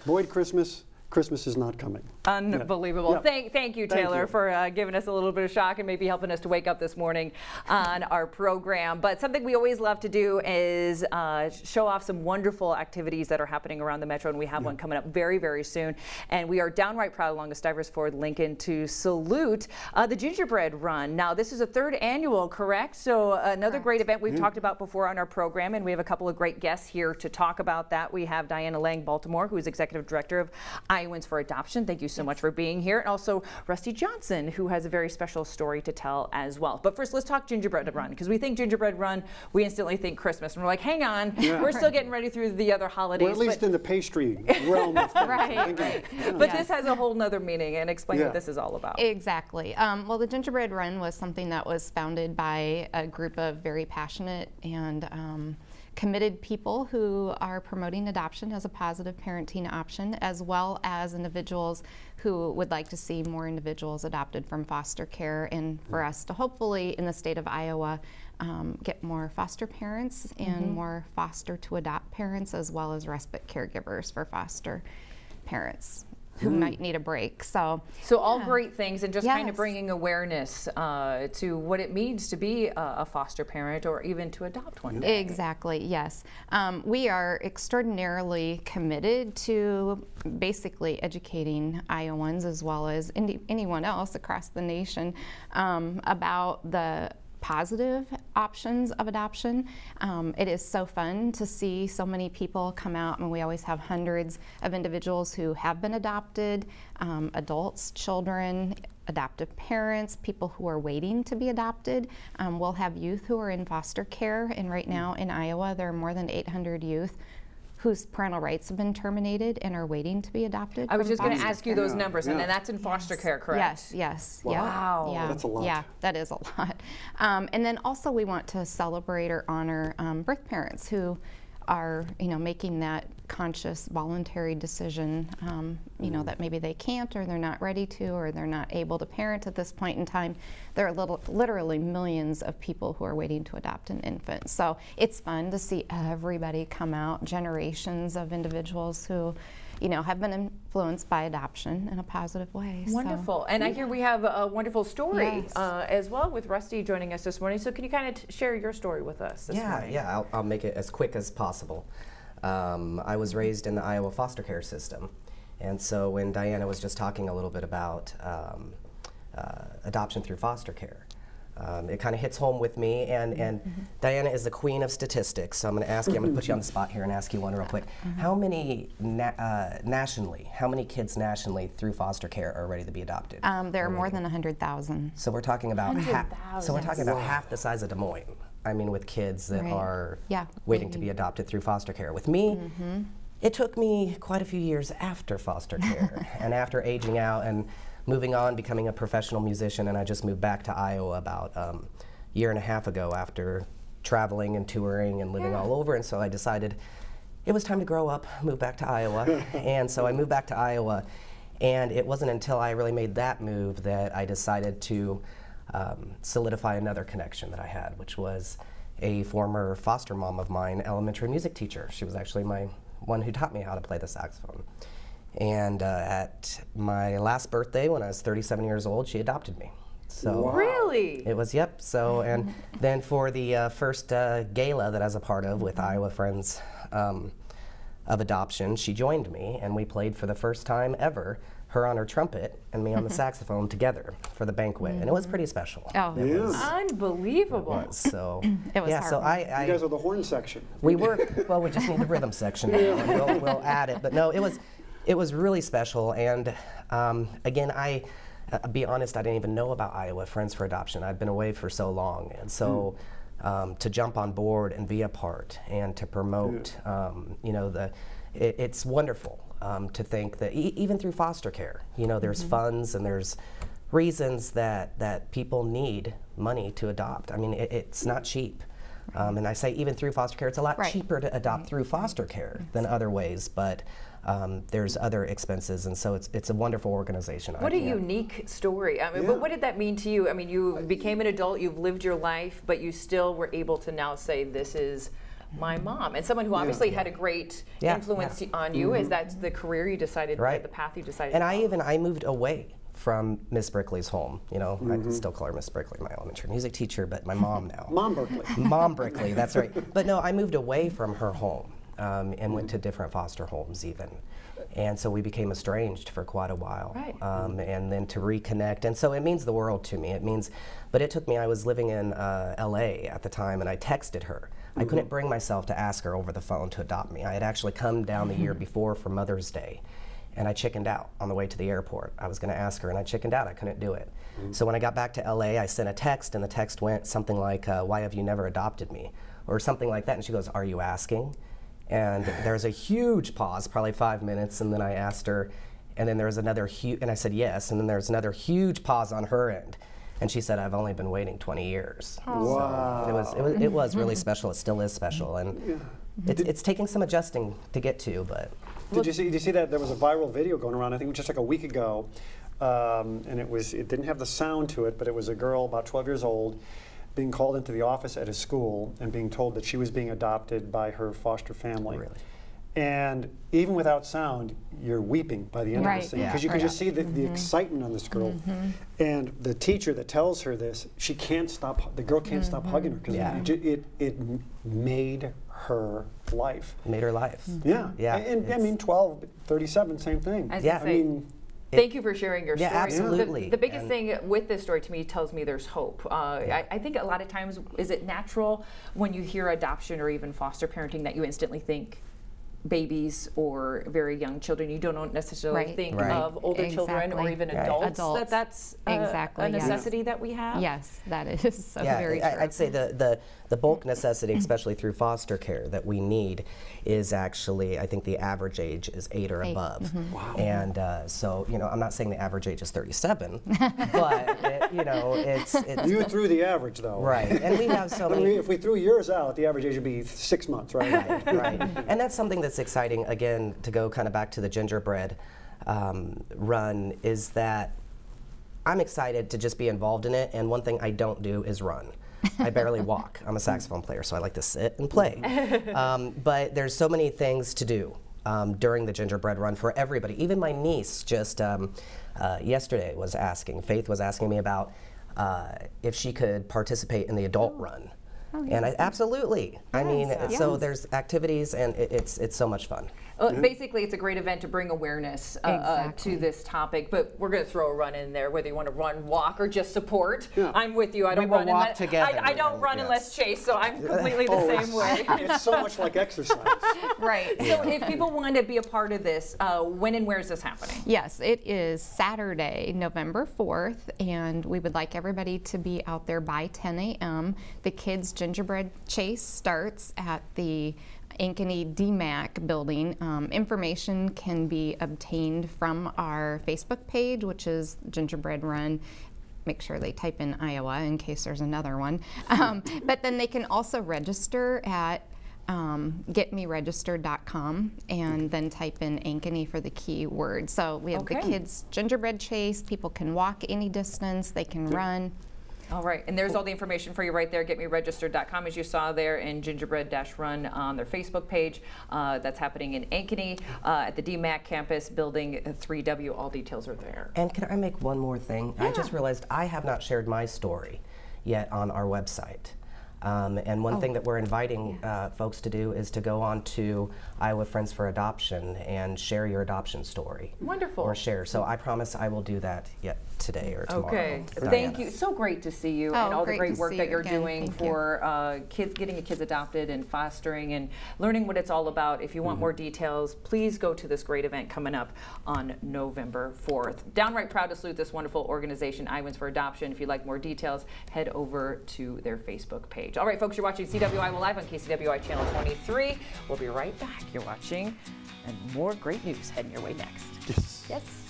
Void Christmas. Christmas is not coming. Unbelievable. Yeah. Thank you, Taylor, for giving us a little bit of shock and maybe helping us to wake up this morning on our program. But something we always love to do is show off some wonderful activities that are happening around the Metro, and we have one coming up very, very soon. And we are downright proud along the Stivers Ford Lincoln to salute the Gingerbread Run. Now, this is a 3rd annual, correct? So another great event we've talked about before on our program, and we have a couple of great guests here to talk about that. We have Diana Lang Baltimore, who is Executive Director of Iowans for Adoption. Thank you so much for being here. And also Rusty Johnson, who has a very special story to tell as well. But first, let's talk Gingerbread Run, because we think Gingerbread Run, we instantly think Christmas. And we're like, hang on, we're still getting ready through the other holidays. Or at least in the pastry realm of things. Right. But this has a whole nother meaning, and explain what this is all about. Exactly. Well, the Gingerbread Run was something that was founded by a group of very passionate and committed people who are promoting adoption as a positive parenting option, as well as individuals who would like to see more individuals adopted from foster care, and for us to hopefully in the state of Iowa get more foster parents and more foster to adopt parents, as well as respite caregivers for foster parents who might need a break. So all great things, and just kind of bringing awareness to what it means to be a foster parent or even to adopt one day. Exactly, yes. We are extraordinarily committed to basically educating Iowans, as well as anyone else across the nation, about the positive options of adoption. It is so fun to see so many people come out, and we always have hundreds of individuals who have been adopted, adults, children, adoptive parents, people who are waiting to be adopted. We'll have youth who are in foster care, and right now in Iowa there are more than 800 youth whose parental rights have been terminated and are waiting to be adopted. I was just going to ask you those numbers, and then that's in foster care, correct? Yes. Wow. Yeah. That's a lot. Yeah, that is a lot. And then also we want to celebrate or honor birth parents who are, making that conscious, voluntary decision, that maybe they can't, or they're not ready to, or they're not able to parent at this point in time. There are literally millions of people who are waiting to adopt an infant. So it's fun to see everybody come out, generations of individuals who, have been influenced by adoption in a positive way. Wonderful. And I hear we have a wonderful story as well, with Rusty joining us this morning. So can you kind of share your story with us this morning? Yeah, I'll make it as quick as possible. I was raised in the Iowa foster care system, and so when Diana was just talking a little bit about adoption through foster care, it kind of hits home with me, and Diana is the queen of statistics, so I'm going to ask you, I'm going to put you on the spot here and ask you one real quick. How many nationally, how many kids nationally through foster care are ready to be adopted? There are more than 100,000. So we're talking about half the size of Des Moines. I mean, with kids that are waiting to be adopted through foster care. With me, it took me quite a few years after foster care and after aging out and moving on, becoming a professional musician, and I just moved back to Iowa about a year and a half ago after traveling and touring and living all over, and so I decided it was time to grow up, move back to Iowa, and so I moved back to Iowa, and it wasn't until I really made that move that I decided to solidify another connection that I had, which was a former foster mom of mine, elementary music teacher. She was actually my one who taught me how to play the saxophone. And at my last birthday, when I was 37 years old, she adopted me. So really? It was, so, and then for the first gala that I was a part of with Iowa Friends of Adoption, she joined me, and we played for the first time ever, her on her trumpet and me on the saxophone together for the banquet, and it was pretty special. Oh, it was unbelievable. It was, so it was so you guys are the horn section. We were, well, we just need the rhythm section. We'll add it, but no, it was really special, and again, I'll be honest, I didn't even know about Iowa Friends for Adoption. I'd been away for so long, and so to jump on board and be a part and to promote, it's wonderful to think that even through foster care, there's funds and there's reasons that people need money to adopt. I mean, it's not cheap. And I say even through foster care, it's a lot cheaper to adopt through foster care than other ways, but there's other expenses, and so it's a wonderful organization. What a unique story. I mean, but what did that mean to you? I mean, you became an adult, you've lived your life, but you still were able to now say this is my mom. And someone who obviously had a great influence on you. Is that the career you decided, the path you decided and to follow? I moved away from Miss Brickley's home. You know, I still call her Miss Brickley, my elementary music teacher, but my mom now. Mom Berkeley. Mom Brickley, that's right. But no, I moved away from her home and went to different foster homes even. And so we became estranged for quite a while. Right. And then to reconnect. And so it means the world to me. It means, but it took me, I was living in LA at the time, and I texted her. I couldn't bring myself to ask her over the phone to adopt me. I had actually come down the year before for Mother's Day. And I chickened out on the way to the airport. I was going to ask her, and I chickened out. I couldn't do it. So when I got back to LA, I sent a text, and the text went something like, why have you never adopted me? Or something like that. And she goes, are you asking? And there's a huge pause, probably 5 minutes, and then I asked her, and then there was another huge, and I said yes, and then there's another huge pause on her end. And she said, I've only been waiting 20 years. Wow. So it was really special. It still is special. And it's taking some adjusting to get to, but. Did you see that there was a viral video going around, I think just like a week ago, and it didn't have the sound to it, but it was a girl about 12 years old being called into the office at a school and being told that she was being adopted by her foster family. Really? And even without sound, you're weeping by the end of this thing, because you can just see the excitement on this girl. And the teacher that tells her this, she can't stop, the girl can't stop hugging her, because it made her life. Made her life. Yeah. Yeah. And I mean, 12, 37, same thing. I mean, thank you for sharing your story. Yeah, absolutely. The biggest thing with this story to me tells me there's hope. I think a lot of times, is it natural when you hear adoption or even foster parenting that you instantly think babies or very young children? You don't necessarily think of older children or even adults. That's a necessity that we have. Yes, that is so very true. I'd say the bulk necessity, especially through foster care, that we need is actually, I think the average age is 8 or above. Wow. And so, you know, I'm not saying the average age is 37, but you know, it's you threw the average though. Right, and we have so many. If we threw yours out, the average age would be 6 months, right? Right. And that's something that's exciting, again, to go kind of back to the gingerbread run, is that I'm excited to just be involved in it, and one thing I don't do is run. I barely walk. I'm a saxophone player, so I like to sit and play. But there's so many things to do during the gingerbread run for everybody. Even my niece just yesterday was asking, Faith was asking me about if she could participate in the adult run. Oh, yeah. And absolutely. Yes, I mean, so there's activities, and it's so much fun. Basically, it's a great event to bring awareness to this topic, but we're going to throw a run in there, whether you want to run, walk, or just support. I'm with you. I don't run walk together. I don't run unless chased, so I'm completely the same way. It's so much like exercise. Right. So if people want to be a part of this, when and where is this happening? Yes, it is Saturday, November 4th, and we would like everybody to be out there by 10 a.m. The kids' gingerbread chase starts at the Ankeny DMAC building. Information can be obtained from our Facebook page, which is Gingerbread Run. Make sure they type in Iowa in case there's another one. But then they can also register at getmeregistered.com and then type in Ankeny for the keyword. So we have the kids' gingerbread chase. People can walk any distance. They can run. All right, and there's all the information for you right there, getmeregistered.com, as you saw there, in Gingerbread-Run on their Facebook page. That's happening in Ankeny at the DMAC campus, building 3W. All details are there. And can I make one more thing? I just realized I have not shared my story yet on our website. And one thing that we're inviting folks to do is to go on to Iowa Friends for Adoption and share your adoption story. Wonderful. Or share. So I promise I will do that yet today or tomorrow. Okay. Thank you. So great to see you and all the great work that you're doing for kids, getting your kids adopted and fostering and learning what it's all about. If you want more details, please go to this great event coming up on November 4th. Downright proud to salute this wonderful organization, Iowans for Adoption. If you'd like more details, head over to their Facebook page. All right, folks, you're watching CWI Live on KCWI Channel 23. We'll be right back. You're watching, and more great news heading your way next. Yes. Yes.